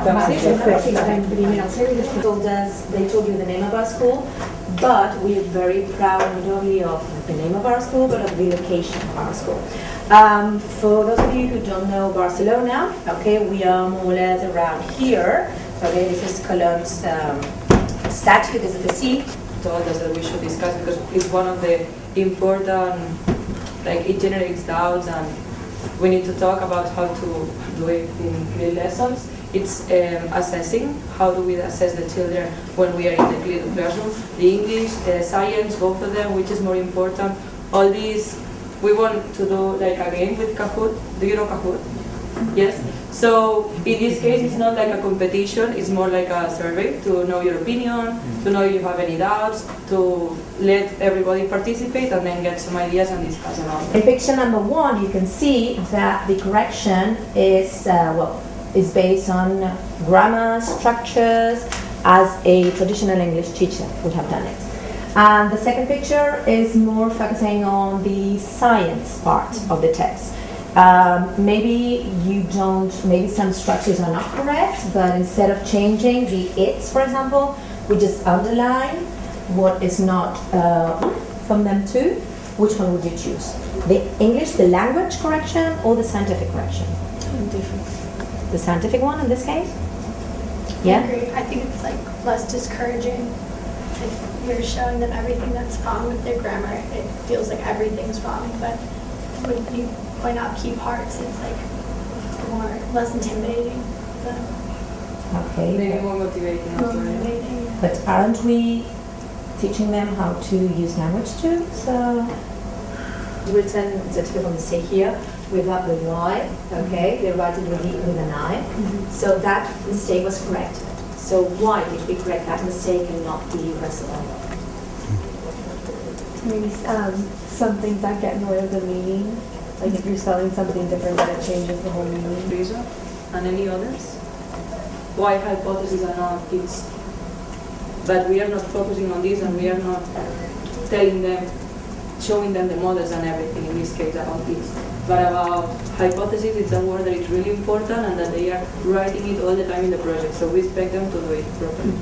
They told you the name of our school, but we are very proud not only of the name of our school, but of the location of our school. For those of you who don't know Barcelona, okay, we are more or less around here. Okay, this is Cologne's statue. This is the sea. Told us that we should discuss because it's one of the important, like it generates doubts and we need to talk about how to do it in grade lessons. It's assessing, how do we assess the children when we are in the classroom. The English, the science, both of them, which is more important. All these, we want to do like a game with Kahoot. Do you know Kahoot? Yes? So in this case, it's not like a competition, it's more like a survey to know your opinion, to know if you have any doubts, to let everybody participate and then get some ideas and discuss about it. In picture number 1, you can see that the correction is, is based on grammar, structures, as a traditional English teacher would have done it. And the second picture is more focusing on the science part of the text. Maybe some structures are not correct, but instead of changing the it's, for example, we just underline what is not from them too. Which one would you choose? The English, the language correction, or the scientific correction? The scientific one in this case? Yeah? I agree. I think it's like less discouraging. If you're showing them everything that's wrong with their grammar, it feels like everything's wrong, but when you point out key parts, it's like less intimidating. Okay. Maybe more motivating. But aren't we teaching them how to use language too? So written the typical mistake here without the Y. Okay, they write it with an I. So that mistake was corrected. So why did we correct that mistake and not the rest of them? Maybe some things that get in the way of the meaning. Like if you're spelling something different, then it changes the whole meaning. Reason? And any others? Why hypotheses are not fixed? But we are not focusing on this and we are not telling them, showing them the models and everything in this case about this. But about hypothesis, it's a word that is really important and that they are writing it all the time in the project. So we expect them to do it properly.